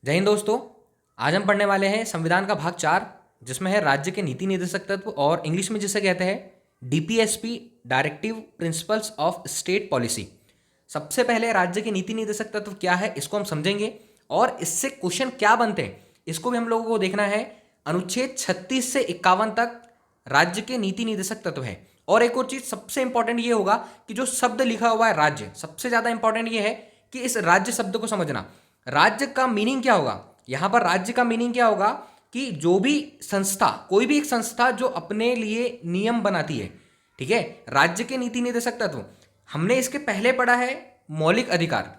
जय हिंद दोस्तों। आज हम पढ़ने वाले हैं संविधान का भाग 4, जिसमें है राज्य के नीति निर्देशक तत्व और इंग्लिश में जिसे कहते हैं DPSP, directive principles of state policy. सबसे पहले राज्य के नीति निर्देशक तत्व क्या है इसको हम समझेंगे और इससे क्वेश्चन क्या बनते हैं इसको भी हम लोगों को देखना है। अनुच्छेद 36 से 51 तक राज्य के नीति निर्देशक तत्व है। और एक और चीज सबसे इंपॉर्टेंट ये होगा कि जो शब्द लिखा हुआ है राज्य, सबसे ज्यादा इंपॉर्टेंट ये है कि इस राज्य शब्द को समझना। राज्य का मीनिंग क्या होगा? यहां पर राज्य का मीनिंग क्या होगा कि जो भी संस्था, कोई भी एक संस्था जो अपने लिए नियम बनाती है, ठीक है, राज्य के नीति निर्देशक तत्व। हमने इसके पहले पढ़ा है मौलिक अधिकार।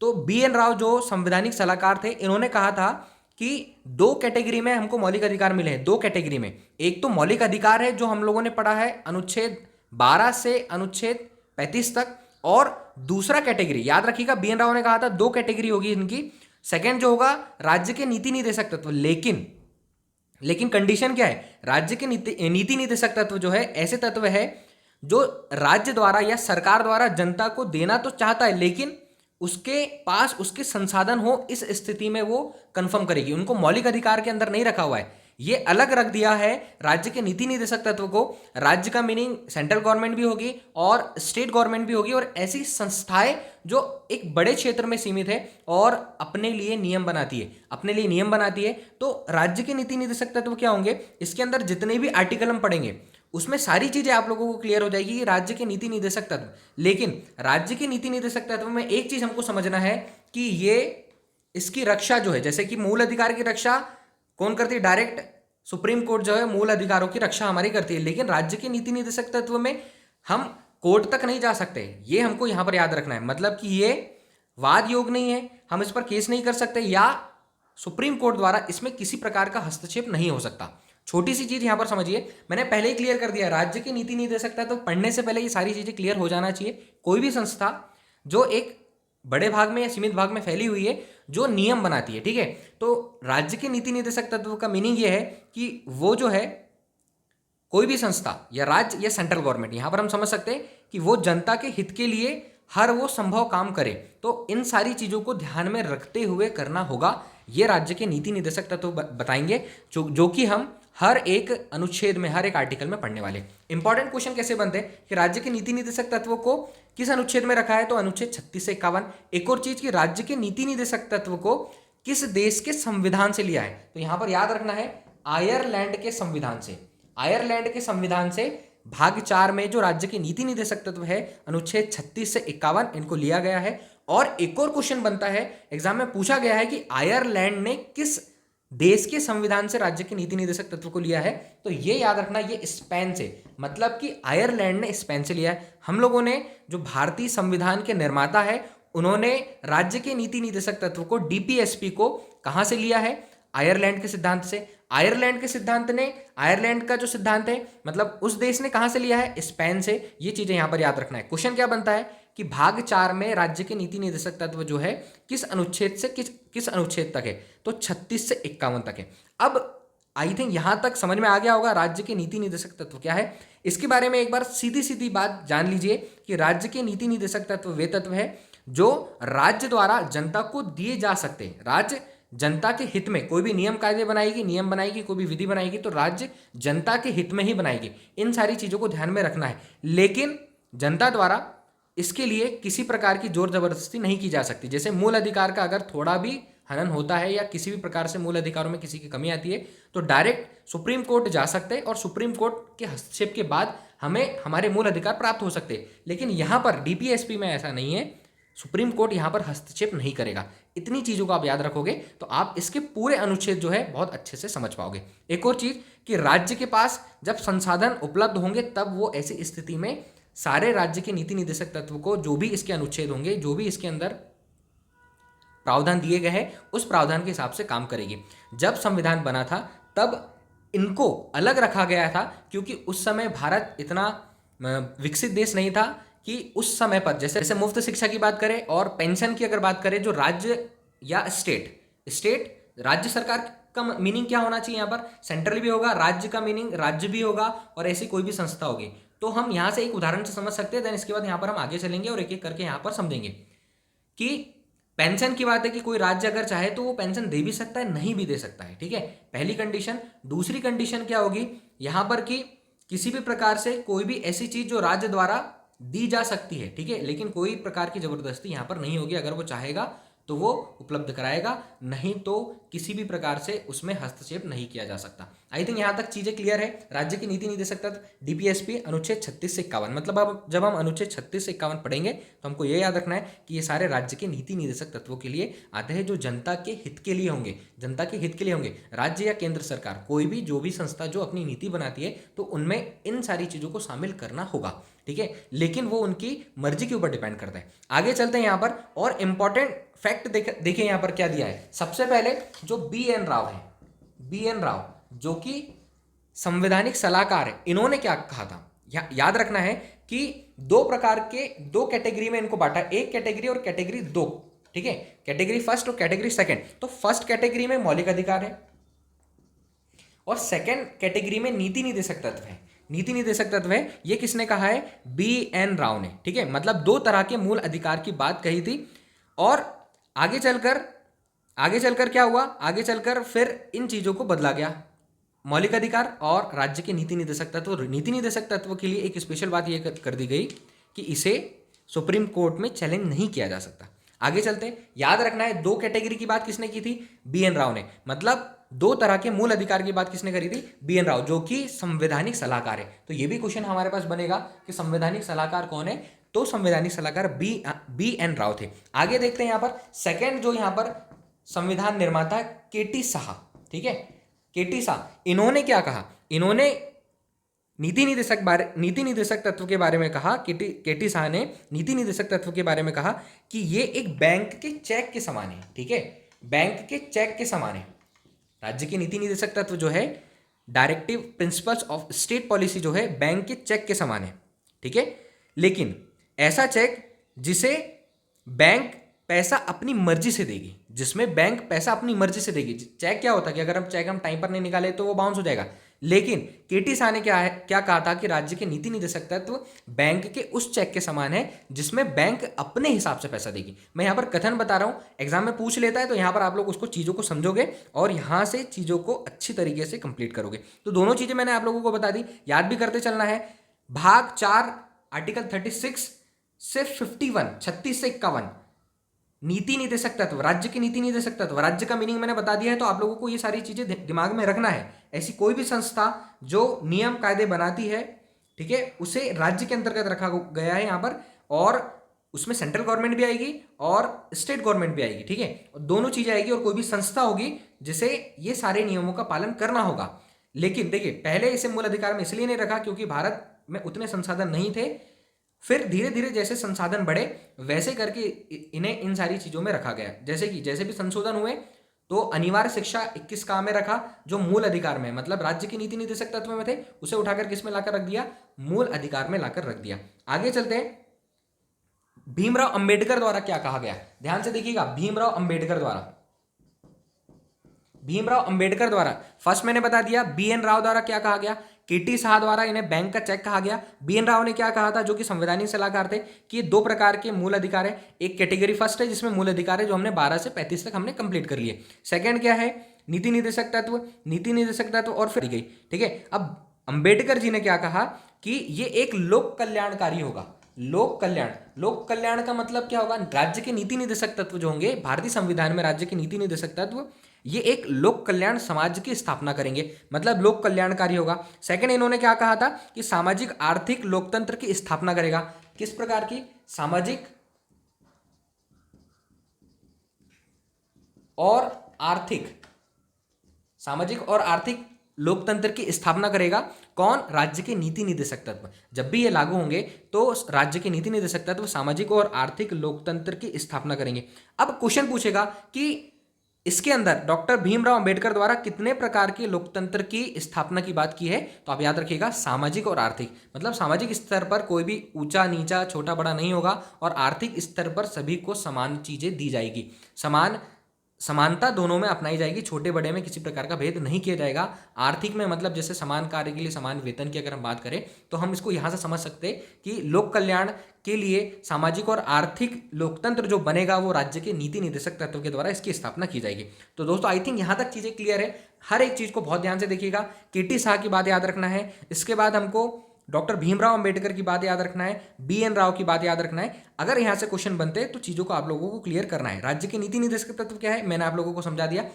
तो BN राव जो संवैधानिक सलाहकार थे, इन्होंने कहा था कि दो कैटेगरी में हमको मौलिक अधिकार मिले हैं। दो कैटेगरी में, एक तो मौलिक अधिकार है जो हम लोगों ने पढ़ा है अनुच्छेद 12 से अनुच्छेद 35 तक, और दूसरा कैटेगरी याद रखिएगा, BN राव ने कहा था दो कैटेगरी होगी इनकी। सेकंड जो होगा राज्य के नीति निर्देशक तत्व। लेकिन कंडीशन क्या है? राज्य के नीति निर्देशक तत्व जो है ऐसे तत्व है जो राज्य द्वारा या सरकार द्वारा जनता को देना तो चाहता है, लेकिन उसके पास उसके संसाधन हो, इस स्थिति में वो कंफर्म करेगी। उनको मौलिक अधिकार के अंदर नहीं रखा हुआ है, ये अलग रख दिया है राज्य के नीति निर्देशक तत्व को। राज्य का मीनिंग सेंट्रल गवर्नमेंट भी होगी और स्टेट गवर्नमेंट भी होगी, और ऐसी संस्थाएं जो एक बड़े क्षेत्र में सीमित है और अपने लिए नियम बनाती है। तो राज्य के नीति निर्देशक तत्व क्या होंगे? इसके अंदर जितने भी आर्टिकल हम पढ़ेंगे उसमें सारी चीजें आप लोगों को क्लियर हो जाएगी कि राज्य के नीति निर्देशक तत्व। लेकिन राज्य के नीति निर्देशक तत्व में एक चीज हमको समझना है कि ये इसकी रक्षा जो है, जैसे कि मूल अधिकार की रक्षा कौन करती है? डायरेक्ट सुप्रीम कोर्ट जो है मूल अधिकारों की रक्षा हमारी करती है। लेकिन राज्य के नीति निर्देशक तत्व में हम कोर्ट तक नहीं जा सकते, ये हमको यहां पर याद रखना है। मतलब कि ये वाद योग नहीं है, हम इस पर केस नहीं कर सकते, या सुप्रीम कोर्ट द्वारा इसमें किसी प्रकार का हस्तक्षेप नहीं हो सकता। छोटी सी चीज यहां पर समझिए, मैंने पहले ही क्लियर कर दिया, राज्य के नीति निर्देशक तत्व पढ़ने से पहले ये सारी चीजें क्लियर हो जाना चाहिए। कोई भी संस्था जो एक बड़े भाग में या सीमित भाग में फैली हुई है, जो नियम बनाती है, ठीक है, तो राज्य के नीति निर्देशक तत्व का मीनिंग ये है कि वो जो है कोई भी संस्था या राज्य या सेंट्रल गवर्नमेंट, यहां पर हम समझ सकते हैं कि वो जनता के हित के लिए हर वो संभव काम करे। तो इन सारी चीजों को ध्यान में रखते हुए करना होगा। ये राज्य के नीति निर्देशक तत्व बताएंगे जो कि हम हर एक अनुच्छेद में, हर एक आर्टिकल में पढ़ने वाले। इंपॉर्टेंट क्वेश्चन कैसे बनते हैं कि राज्य के नीति निर्देशक तत्व को किस अनुच्छेद में रखा है? तो अनुच्छेद 36 से 51। एक और चीज कि राज्य के नीति निर्देशक तत्व को किस देश के संविधान से लिया है? तो यहां पर याद रखना है आयरलैंड के संविधान से। आयरलैंड के संविधान से भाग 4 में जो राज्य के नीति निर्देशक तत्व है अनुच्छेद 36 से 51 इनको लिया गया है। और एक और क्वेश्चन बनता है, एग्जाम में पूछा गया है कि आयरलैंड ने किस देश के संविधान से राज्य के नीति निर्देशक तत्व को लिया है? तो ये याद रखना, ये स्पेन से, मतलब कि आयरलैंड ने स्पेन से लिया है। हम लोगों ने, जो भारतीय संविधान के निर्माता है, उन्होंने राज्य के नीति निर्देशक तत्व को, डीपीएसपी को, कहां से लिया है? आयरलैंड के सिद्धांत से। आयरलैंड के सिद्धांत ने, आयरलैंड का जो सिद्धांत है, मतलब उस देश ने कहां से लिया है? स्पेन से। ये चीजें यहां पर याद रखना है। क्वेश्चन क्या बनता है कि भाग 4 में राज्य के नीति निर्देशक तत्व जो है किस अनुच्छेद से किस अनुच्छेद तक है? तो 36 से 51 तक है। अब आई थिंक यहां तक समझ में आ गया होगा राज्य के नीति निर्देशक तत्व क्या है। इसके बारे में एक बार सीधी सीधी बात जान लीजिए कि राज्य के नीति निर्देशक तत्व वे तत्व है जो राज्य द्वारा जनता को दिए जा सकते हैं। राज्य जनता के हित में कोई भी नियम कायदे बनाएगी, कोई भी विधि बनाएगी, तो राज्य जनता के हित में ही बनाएगी। इन सारी चीजों को ध्यान में रखना है। लेकिन जनता द्वारा इसके लिए किसी प्रकार की जोर जबरदस्ती नहीं की जा सकती। जैसे मूल अधिकार का अगर थोड़ा भी हनन होता है या किसी भी प्रकार से मूल अधिकारों में किसी की कमी आती है, तो डायरेक्ट सुप्रीम कोर्ट जा सकते हैं और सुप्रीम कोर्ट के हस्तक्षेप के बाद हमें हमारे मूल अधिकार प्राप्त हो सकते हैं। लेकिन यहां पर डीपीएसपी में ऐसा नहीं है, सुप्रीम कोर्ट यहां पर हस्तक्षेप नहीं करेगा। इतनी चीजों को आप याद रखोगे तो आप इसके पूरे अनुच्छेद जो है बहुत अच्छे से समझ पाओगे। एक और चीज कि राज्य के पास जब संसाधन उपलब्ध होंगे तब वो ऐसी स्थिति में सारे राज्य के नीति निर्देशक तत्व को, जो भी इसके अनुच्छेद होंगे, जो भी इसके अंदर प्रावधान दिए गए हैं, उस प्रावधान के हिसाब से काम करेगी। जब संविधान बना था तब इनको अलग रखा गया था, क्योंकि उस समय भारत इतना विकसित देश नहीं था कि उस समय पर जैसे मुफ्त शिक्षा की बात करें और पेंशन की अगर बात करें, जो राज्य या स्टेट राज्य सरकार का मीनिंग क्या होना चाहिए? यहाँ पर सेंट्रल भी होगा, राज्य का मीनिंग राज्य भी होगा, और ऐसी कोई भी संस्था होगी। तो हम यहाँ से एक उदाहरण से समझ सकते हैं, देन इसके बाद यहाँ पर हम आगे चलेंगे और एक एक करके यहाँ पर समझेंगे कि पेंशन की बात है कि कोई राज्य अगर चाहे तो वो पेंशन दे भी सकता है, नहीं भी दे सकता है, ठीक है, पहली कंडीशन। दूसरी कंडीशन क्या होगी यहां पर कि किसी भी प्रकार से कोई भी ऐसी चीज जो राज्य द्वारा दी जा सकती है, ठीक है, लेकिन कोई प्रकार की जबरदस्ती यहां पर नहीं होगी, अगर वो चाहेगा तो वो उपलब्ध कराएगा, नहीं तो किसी भी प्रकार से उसमें हस्तक्षेप नहीं किया जा सकता। आई थिंक यहां तक चीजें क्लियर है। राज्य की नीति निदेशक तत्व डीपीएसपी अनुच्छेद 36 से 51, मतलब अब जब हम अनुच्छेद 36 से 51 पढ़ेंगे तो हमको ये याद रखना है कि ये सारे राज्य के नीति निदेशक तत्वों के लिए आते हैं, जो जनता के हित के लिए होंगे, जनता के हित के लिए होंगे। राज्य या केंद्र सरकार कोई भी जो भी संस्था जो अपनी नीति बनाती है तो उनमें इन सारी चीजों को शामिल करना होगा, ठीक है, लेकिन वो उनकी मर्जी के ऊपर डिपेंड करता है। आगे चलते हैं यहाँ पर, और इंपॉर्टेंट फैक्ट देखिए यहाँ पर क्या दिया है। सबसे पहले जो बी एन राव है, बी एन राव जो कि संवैधानिक सलाहकार है, इन्होंने क्या कहा था, याद रखना है कि दो प्रकार के, दो कैटेगरी में इनको बांटा, एक कैटेगरी और कैटेगरी दो, ठीक है, कैटेगरी फर्स्ट और कैटेगरी सेकंड। तो फर्स्ट कैटेगरी में मौलिक अधिकार है और सेकंड कैटेगरी में नीति निदेशक तत्व है। नीति निदेशक तत्व है, ये किसने कहा है, बी एन राव ने, ठीक है, मतलब दो तरह के मूल अधिकार की बात कही थी। और आगे चलकर क्या हुआ, आगे चलकर फिर इन चीजों को बदला गया, मौलिक अधिकार और राज्य के नीति निदेशक तत्व। नीति निदेशक तत्व के लिए एक स्पेशल बात यह कर दी गई कि इसे सुप्रीम कोर्ट में चैलेंज नहीं किया जा सकता। आगे चलते हैं, याद रखना है दो कैटेगरी की बात किसने की थी, बी एन राव ने, मतलब दो तरह के मूल अधिकार की बात किसने करी थी, बी एन राव, जो कि संवैधानिक सलाहकार है। तो ये भी क्वेश्चन हमारे पास बनेगा कि संवैधानिक सलाहकार कौन है, तो संवैधानिक सलाहकार बी एन राव थे। आगे देखते हैं यहाँ पर सेकंड, जो यहाँ पर संविधान निर्माता केटी शाह, ठीक है, केटी शाह, इन्होंने क्या कहा, इन्होंने नीति निदेशक तत्व के बारे में कहा। केटी शाह ने नीति निदेशक तत्व के बारे में कहा कि ये एक बैंक के चेक के समान है, ठीक है, बैंक के चेक के समान है। राज्य के नीति निदेशक तत्व जो है, directive principles of state policy जो है, बैंक के चेक के समान है, ठीक है, लेकिन ऐसा चेक जिसे बैंक पैसा अपनी मर्जी से देगी, जिसमें बैंक पैसा अपनी मर्जी से देगी। चेक क्या होता है कि अगर हम चेक टाइम पर नहीं निकाले तो वो बाउंस हो जाएगा, लेकिन केटी शाह ने क्या कहा था कि राज्य के नीति निदेशक तत्व बैंक के उस चेक के समान है जिसमें बैंक अपने हिसाब से पैसा देगी। मैं यहाँ पर कथन बता रहा हूँ, एग्जाम में पूछ लेता है तो यहाँ पर आप लोग उसको चीज़ों को समझोगे और यहाँ से चीज़ों को अच्छी तरीके से कंप्लीट करोगे। तो दोनों चीज़ें मैंने आप लोगों को बता दी, याद भी करते चलना है। भाग 4 आर्टिकल 36 से 51, 36 से 51, नीति निदेशक तत्व, राज्य के नीति निदेशक तत्व, राज्य का मीनिंग मैंने बता दिया है, तो आप लोगों को ये सारी चीजें दिमाग में रखना है। ऐसी कोई भी संस्था जो नियम कायदे बनाती है, ठीक है, उसे राज्य के अंतर्गत रखा गया है यहाँ पर, और उसमें सेंट्रल गवर्नमेंट भी आएगी और स्टेट गवर्नमेंट भी आएगी, ठीक है, दोनों चीजें आएगी, और कोई भी संस्था होगी जिसे ये सारे नियमों का पालन करना होगा। लेकिन देखिए, पहले इसे मूल अधिकार में इसलिए नहीं रखा क्योंकि भारत में उतने संसाधन नहीं थे, फिर धीरे धीरे जैसे संसाधन बढ़े वैसे करके इन्हें इन सारी चीजों में रखा गया। जैसे भी संशोधन हुए तो अनिवार्य शिक्षा 21 का में रखा, जो मूल अधिकार में, मतलब राज्य के नीति निदेशक तत्व में थे, उसे उठाकर किस में लाकर रख दिया, मूल अधिकार में लाकर रख दिया। आगे चलते हैं, भीमराव अंबेडकर द्वारा क्या कहा गया, ध्यान से देखिएगा, भीमराव अंबेडकर द्वारा फर्स्ट मैंने बता दिया, बी एन राव द्वारा क्या कहा गया, केटी शाह द्वारा इन्हें बैंक का चेक कहा गया। बी एन राव ने क्या कहा था, जो कि संवैधानिक सलाहकार थे, कि ये दो प्रकार के मूल अधिकार है, एक कैटेगरी फर्स्ट है जिसमें मूल अधिकार है जो हमने 12 से 35 तक हमने कंप्लीट कर लिए। सेकंड क्या है, नीति निदेशक तत्व और फिर गई, ठीक है। अब अंबेडकर जी ने क्या कहा कि ये एक लोक कल्याणकारी होगा। लोक कल्याण का मतलब क्या होगा, राज्य के नीति निदेशक तत्व जो होंगे भारतीय संविधान में, राज्य के नीति निदेशक तत्व ये एक लोक कल्याण समाज की स्थापना करेंगे, मतलब लोक कल्याणकारी होगा। सेकंड इन्होंने क्या कहा था कि सामाजिक आर्थिक लोकतंत्र की स्थापना करेगा। किस प्रकार की, सामाजिक और आर्थिक लोकतंत्र की स्थापना करेगा। कौन, राज्य के नीति निदेशक तत्व। जब भी ये लागू होंगे तो राज्य के नीति निदेशक तत्व सामाजिक और आर्थिक लोकतंत्र की स्थापना करेंगे। अब क्वेश्चन पूछेगा कि इसके अंदर डॉक्टर भीमराव अंबेडकर द्वारा कितने प्रकार के लोकतंत्र की स्थापना की बात की है, तो आप याद रखिएगा, सामाजिक और आर्थिक, मतलब सामाजिक स्तर पर कोई भी ऊंचा नीचा छोटा बड़ा नहीं होगा, और आर्थिक स्तर पर सभी को समान चीजें दी जाएगी, समान समानता दोनों में अपनाई जाएगी, छोटे बड़े में किसी प्रकार का भेद नहीं किया जाएगा। आर्थिक में मतलब जैसे समान कार्य के लिए समान वेतन की अगर हम बात करें तो हम इसको यहाँ से समझ सकते हैं कि लोक कल्याण के लिए सामाजिक और आर्थिक लोकतंत्र जो बनेगा वो राज्य के नीति निदेशक तत्व के द्वारा इसकी स्थापना की जाएगी। तो दोस्तों आई थिंक यहाँ तक चीज़ें क्लियर है। हर एक चीज़ को बहुत ध्यान से देखिएगा। केटी शाह की बात याद रखना है, इसके बाद हमको डॉक्टर भीमराव अंबेडकर की बात याद रखना है, BN राव की बात याद रखना है। अगर यहाँ से क्वेश्चन बनते हैं तो चीज़ों को आप लोगों को क्लियर करना है। राज्य के नीति निदेशक तत्व क्या है मैंने आप लोगों को समझा दिया।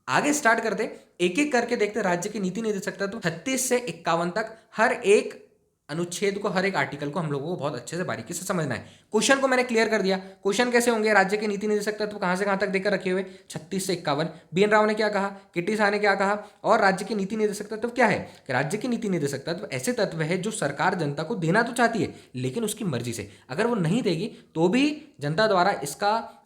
आगे स्टार्ट करते, एक एक करके देखते राज्य के नीति निदेशक तत्व 36 से 51 तक हर एक अनुच्छेद को, हर एक आर्टिकल को हम लोगों को बहुत अच्छे से बारीकी से समझना है। क्वेश्चन को मैंने क्लियर कर दिया। क्वेश्चन कैसे होंगे, राज्य के नीति निदेशक तत्व कहां से कहां तक देकर रखे हुए 36 से 51, BN राव ने क्या कहा, किटी शाह ने क्या कहा, और राज्य के नीति निदेशक तत्व क्या है कि राज्य के नीति निदेशक तत्व ऐसे तत्व है जो सरकार जनता को देना तो चाहती है लेकिन उसकी मर्जी से, अगर वो नहीं देगी तो भी जनता द्वारा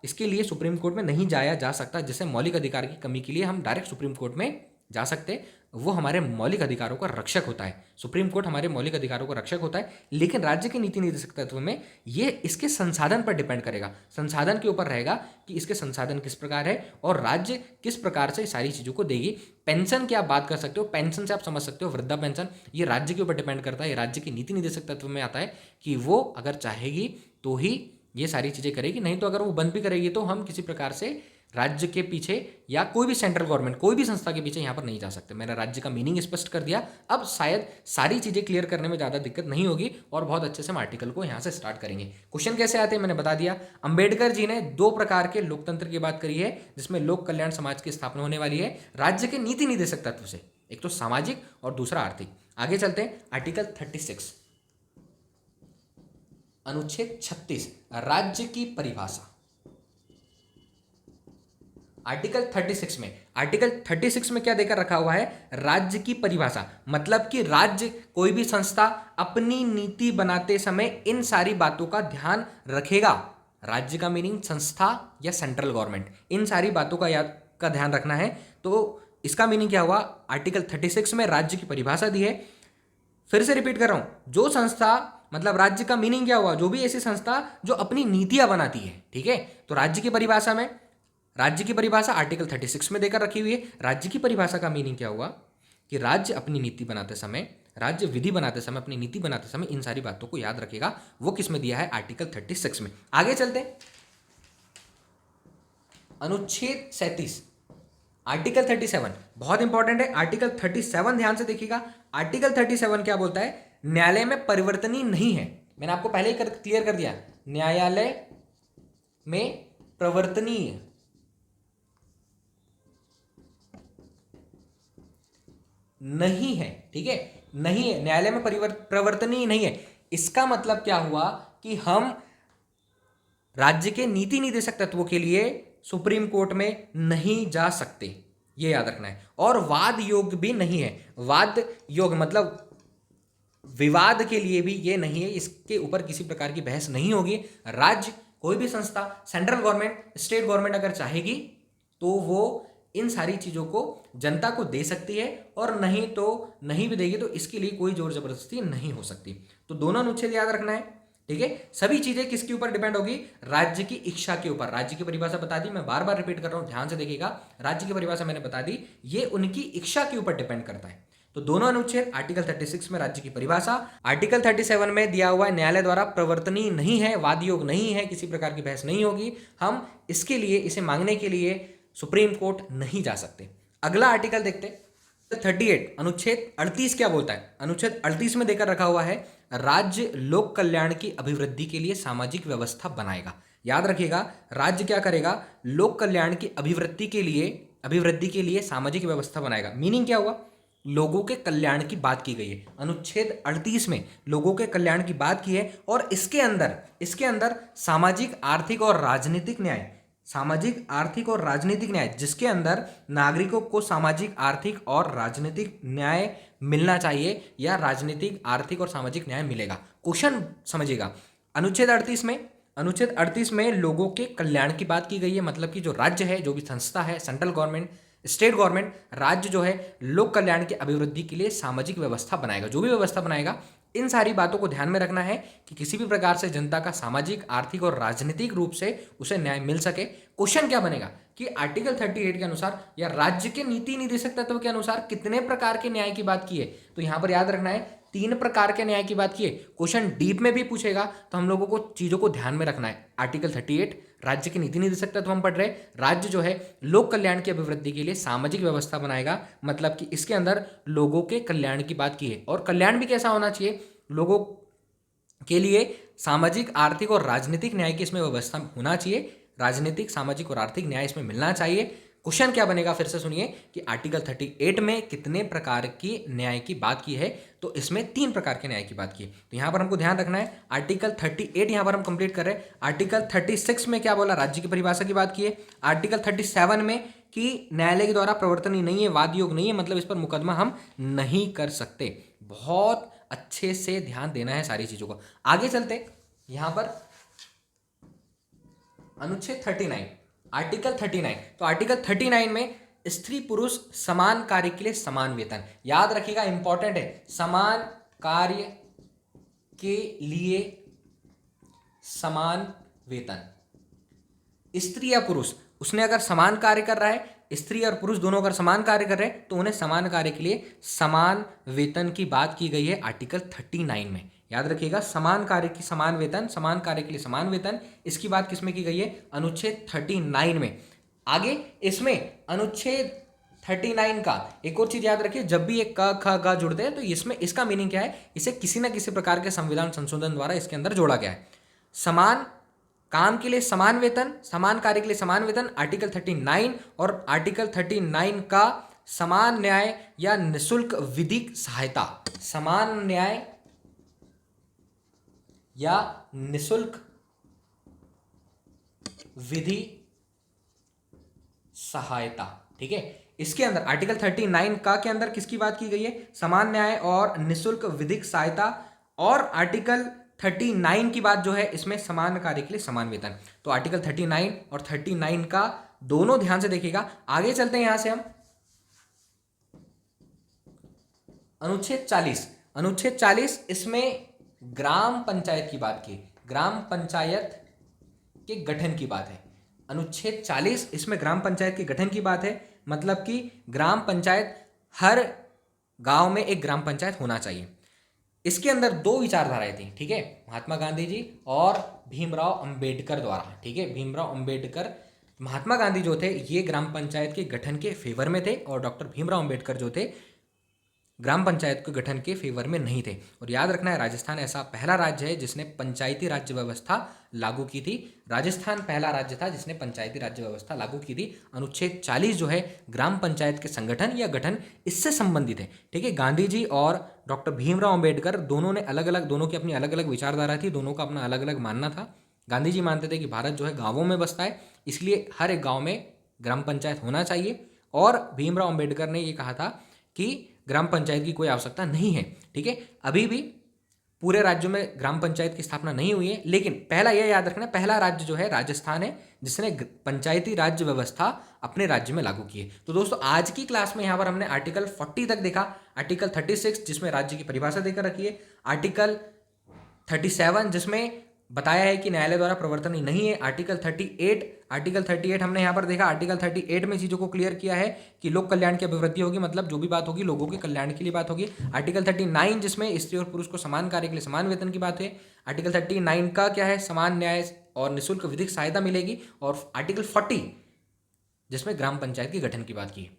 इसके लिए सुप्रीम कोर्ट में नहीं जाया जा सकता। जैसे मौलिक अधिकार की कमी के लिए हम डायरेक्ट सुप्रीम कोर्ट में जा सकते, वो हमारे मौलिक अधिकारों का रक्षक होता है। सुप्रीम कोर्ट हमारे मौलिक अधिकारों का रक्षक होता है, लेकिन राज्य के नीति निदेशक तत्व में ये इसके संसाधन पर डिपेंड करेगा। संसाधन के ऊपर रहेगा कि इसके संसाधन किस प्रकार है और राज्य किस प्रकार से सारी चीज़ों को देगी। पेंशन की आप बात कर सकते हो, पेंशन से आप समझ सकते हो वृद्धा पेंशन, ये राज्य के ऊपर डिपेंड करता है। ये राज्य के नीति निदेशक तत्व में आता है कि वो अगर चाहेगी तो ही ये सारी चीज़ें करेगी, नहीं तो अगर वो बंद भी करेगी तो हम किसी प्रकार से राज्य के पीछे या कोई भी सेंट्रल गवर्नमेंट, कोई भी संस्था के पीछे यहाँ पर नहीं जा सकते। मैंने राज्य का मीनिंग स्पष्ट कर दिया। अब शायद सारी चीज़ें क्लियर करने में ज़्यादा दिक्कत नहीं होगी और बहुत अच्छे से हम आर्टिकल को यहाँ से स्टार्ट करेंगे। क्वेश्चन कैसे आते हैं मैंने बता दिया। अंबेडकर जी ने 2 प्रकार के लोकतंत्र की बात करी है जिसमें लोक कल्याण समाज की स्थापना होने वाली है राज्य के नीति निदेशक तत्व से, एक तो सामाजिक और दूसरा आर्थिक। आगे चलते हैं, आर्टिकल 36 अनुच्छेद 36 राज्य की परिभाषा। आर्टिकल 36 में क्या देकर रखा हुआ है, राज्य की परिभाषा, मतलब कि राज्य कोई भी संस्था अपनी नीति बनाते समय इन सारी बातों का ध्यान रखेगा। राज्य का मीनिंग संस्था या सेंट्रल गवर्नमेंट, इन सारी बातों का ध्यान रखना है। तो इसका मीनिंग क्या हुआ, आर्टिकल 36 में राज्य की परिभाषा दी है। फिर से रिपीट कर रहा हूं, जो संस्था, मतलब राज्य का मीनिंग क्या हुआ, जो भी ऐसी संस्था जो अपनी नीतियां बनाती है, ठीक है। तो राज्य की परिभाषा में, राज्य की परिभाषा आर्टिकल 36 में देकर रखी हुई है। राज्य की परिभाषा का मीनिंग क्या हुआ कि राज्य अपनी नीति बनाते समय, राज्य विधि बनाते समय, अपनी नीति बनाते समय इन सारी बातों को याद रखेगा। वो किस में दिया है, आर्टिकल 36 में। आगे चलते, अनुच्छेद 37 आर्टिकल 37 बहुत इंपॉर्टेंट है। आर्टिकल 37 ध्यान से देखिएगा। आर्टिकल 37 क्या बोलता है, न्यायालय में परिवर्तनीय नहीं है। मैंने आपको पहले ही क्लियर कर दिया, न्यायालय में प्रवर्तनीय नहीं है, ठीक है, नहीं है, न्यायालय में प्रवर्तनीय नहीं है। इसका मतलब क्या हुआ कि हम राज्य के नीति निदेशक तत्वों के लिए सुप्रीम कोर्ट में नहीं जा सकते, ये याद रखना है। और वाद योग भी नहीं है। वाद योग मतलब विवाद के लिए भी ये नहीं है, इसके ऊपर किसी प्रकार की बहस नहीं होगी। राज्य, कोई भी संस्था, सेंट्रल गवर्नमेंट, स्टेट गवर्नमेंट अगर चाहेगी तो वो इन सारी चीज़ों को जनता को दे सकती है, और नहीं तो नहीं भी देगी, तो इसके लिए कोई जोर जबरदस्ती नहीं हो सकती। तो दोनों अनुच्छेद याद रखना है, ठीक है। सभी चीजें किसके ऊपर डिपेंड होगी, राज्य की इच्छा के ऊपर। राज्य की परिभाषा बता दी, मैं बार बार रिपीट कर रहा हूं, ध्यान से देखिएगा। राज्य की परिभाषा मैंने बता दी, ये उनकी इच्छा के ऊपर डिपेंड करता है। तो दोनों अनुच्छेद, आर्टिकल 36 में राज्य की परिभाषा, आर्टिकल 37 में दिया हुआ है न्यायालय द्वारा प्रवर्तनीय नहीं है, वाद योग नहीं है, किसी प्रकार की बहस नहीं होगी। हम इसके लिए, इसे मांगने के लिए सुप्रीम कोर्ट नहीं जा सकते। अगला आर्टिकल देखते, 38 अनुच्छेद 38 क्या बोलता है। अनुच्छेद 38 में देकर रखा हुआ है, राज्य लोक कल्याण की अभिवृद्धि के लिए सामाजिक व्यवस्था बनाएगा। याद रखिएगा, राज्य क्या करेगा, लोक कल्याण की अभिवृद्धि के लिए सामाजिक व्यवस्था बनाएगा। मीनिंग क्या हुआ, लोगों के कल्याण की बात की गई है। अनुच्छेद 38 में लोगों के कल्याण की बात की है, और इसके अंदर सामाजिक, आर्थिक और राजनीतिक न्याय, सामाजिक, आर्थिक और राजनीतिक न्याय, जिसके अंदर नागरिकों को सामाजिक, आर्थिक और राजनीतिक न्याय मिलना चाहिए, या राजनीतिक, आर्थिक और सामाजिक न्याय मिलेगा। क्वेश्चन समझिएगा, अनुच्छेद 38 में लोगों के कल्याण की बात की गई है। मतलब कि जो राज्य है, जो भी संस्था है, सेंट्रल गवर्नमेंट, स्टेट गवर्नमेंट, राज्य जो है लोक कल्याण की अभिवृद्धि के लिए सामाजिक व्यवस्था बनाएगा। जो भी व्यवस्था बनाएगा, इन सारी बातों को ध्यान में रखना है कि किसी भी प्रकार से जनता का सामाजिक, आर्थिक और राजनीतिक रूप से उसे न्याय मिल सके। क्वेश्चन क्या बनेगा कि आर्टिकल 38 के अनुसार या राज्य के नीति निदेशक तत्व के अनुसार कितने प्रकार के न्याय की बात की है। तो यहां पर याद रखना है 3 प्रकार के न्याय की बात की है। क्वेश्चन डीप में भी पूछेगा तो हम लोगों को चीजों को ध्यान में रखना है। आर्टिकल 38 राज्य के नीति निदेशक तत्व हम पढ़ रहे हैं। राज्य जो है लोक कल्याण की अभिवृद्धि के लिए सामाजिक व्यवस्था बनाएगा, मतलब कि इसके अंदर लोगों के कल्याण की बात की है। और कल्याण भी कैसा होना चाहिए, लोगों के लिए सामाजिक, आर्थिक और राजनीतिक न्याय की इसमें व्यवस्था होना चाहिए। राजनीतिक, सामाजिक और आर्थिक न्याय इसमें मिलना चाहिए। क्वेश्चन क्या बनेगा, फिर से सुनिए कि आर्टिकल 38 में कितने प्रकार की न्याय की बात की है। तो इसमें 3 प्रकार के न्याय की बात की है। तो यहां पर हमको ध्यान रखना है आर्टिकल 38 यहां पर हम कंप्लीट कर रहे हैं। आर्टिकल 36 में क्या बोला, राज्य की परिभाषा की बात की है। आर्टिकल 37 में कि न्यायालय के द्वारा प्रवर्तनीय नहीं है, वाद योग नहीं है, मतलब इस पर मुकदमा हम नहीं कर सकते। बहुत अच्छे से ध्यान देना है सारी चीजों को। आगे चलते यहां पर अनुच्छेद 39, आर्टिकल 39। तो आर्टिकल 39 में स्त्री पुरुष समान कार्य के लिए समान वेतन। याद रखिएगा, इंपॉर्टेंट है, समान कार्य के लिए समान वेतन। स्त्री या पुरुष, उसने अगर समान कार्य कर रहा है, स्त्री और पुरुष दोनों अगर समान कार्य कर रहे हैं तो उन्हें समान कार्य के लिए समान वेतन की बात की गई है आर्टिकल 39 में। याद रखिएगा, समान कार्य की समान वेतन, समान कार्य के लिए समान वेतन, इसकी बात किसमें की गई है, अनुच्छेद 39 में। आगे इसमें अनुच्छेद 39 का एक और चीज याद रखिए, जब भी एक क ख ग जुड़ते हैं तो इसमें इसका मीनिंग क्या है, इसे किसी ना किसी प्रकार के संविधान संशोधन द्वारा इसके अंदर जोड़ा गया है। समान काम के लिए समान वेतन, समान कार्य के लिए समान वेतन, आर्टिकल 39 और आर्टिकल 39 का समान न्याय या निशुल्क विधिक सहायता, समान न्याय या निशुल्क विधि सहायता। ठीक है, इसके अंदर आर्टिकल 39 का के अंदर किसकी बात की गई है, समान न्याय और निशुल्क विधिक सहायता। और आर्टिकल 39 की बात जो है इसमें समान कार्य के लिए समान वेतन। तो आर्टिकल 39 और 39 का दोनों ध्यान से देखिएगा। आगे चलते हैं यहां से हम अनुच्छेद 40। अनुच्छेद 40 इसमें ग्राम पंचायत की बात की, ग्राम पंचायत के गठन की बात है। अनुच्छेद 40 इसमें ग्राम पंचायत के गठन की बात है, मतलब कि ग्राम पंचायत, हर गांव में एक ग्राम पंचायत होना चाहिए। इसके अंदर 2 विचारधाराएं थी। ठीक है, महात्मा गांधी जी और भीमराव अंबेडकर द्वारा। ठीक है, भीमराव अंबेडकर, महात्मा गांधी जो थे ये ग्राम पंचायत के गठन के फेवर में थे और डॉक्टर भीमराव अंबेडकर जो थे ग्राम पंचायत के गठन के फेवर में नहीं थे। और याद रखना है, राजस्थान ऐसा पहला राज्य है जिसने पंचायती राज्य व्यवस्था लागू की थी। राजस्थान पहला राज्य था जिसने पंचायती राज्य व्यवस्था लागू की थी। अनुच्छेद 40 जो है ग्राम पंचायत के संगठन या गठन इससे संबंधित है। ठीक है, गांधी जी और डॉक्टर भीमराव अंबेडकर दोनों ने अलग अलग, दोनों की अपनी अलग अलग विचारधारा थी, दोनों का अपना अलग अलग मानना था। गांधी जी मानते थे कि भारत जो है गाँवों में बसता है, इसलिए हर एक गाँव में ग्राम पंचायत होना चाहिए। और भीमराव अंबेडकर ने ये कहा था कि ग्राम पंचायत की कोई आवश्यकता नहीं है। ठीक है, अभी भी पूरे राज्यों में ग्राम पंचायत की स्थापना नहीं हुई है, लेकिन पहला यह याद रखना, पहला राज्य जो है राजस्थान है जिसने पंचायती राज्य व्यवस्था अपने राज्य में लागू की है। तो दोस्तों आज की क्लास में यहाँ पर हमने आर्टिकल 40 तक देखा, आर्टिकल 36 जिसमें राज्य की परिभाषा देकर रखी है, आर्टिकल 37 जिसमें बताया है कि न्यायालय द्वारा प्रवर्तनीय नहीं है, आर्टिकल 38 हमने यहाँ पर देखा। आर्टिकल 38 में चीज़ों को क्लियर किया है कि लोक कल्याण की अभिवृद्धि होगी, मतलब जो भी बात होगी लोगों के कल्याण के लिए बात होगी। आर्टिकल 39 जिसमें स्त्री और पुरुष को समान कार्य के लिए समान वेतन की बात है। आर्टिकल 39 का क्या है, समान न्याय और निःशुल्क विधिक सहायता मिलेगी। और आर्टिकल 40 जिसमें ग्राम पंचायत के गठन की बात की है।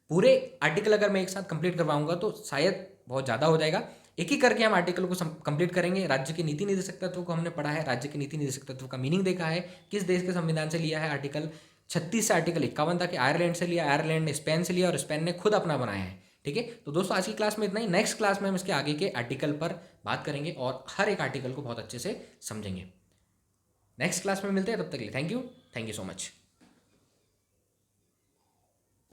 पूरे आर्टिकल अगर मैं एक साथ कंप्लीट करवाऊंगा तो शायद बहुत ज़्यादा हो जाएगा। एक एक करके हम आर्टिकल को कंप्लीट करेंगे। राज्य के नीति निदेशक तत्व को हमने पढ़ा है, राज्य के नीति निदेशक तत्व का मीनिंग देखा है, किस देश के संविधान से लिया है, आर्टिकल 36 से आर्टिकल 51 तक आयरलैंड से लिया, आयरलैंड ने स्पेन से लिया और स्पेन ने खुद अपना बनाया है। ठीक है, तो दोस्तों आज की क्लास में इतना ही। नेक्स्ट क्लास में हम इसके आगे के आर्टिकल पर बात करेंगे और हर एक आर्टिकल को बहुत अच्छे से समझेंगे। नेक्स्ट क्लास में मिलते हैं, तब तक के लिए थैंक यू सो मच।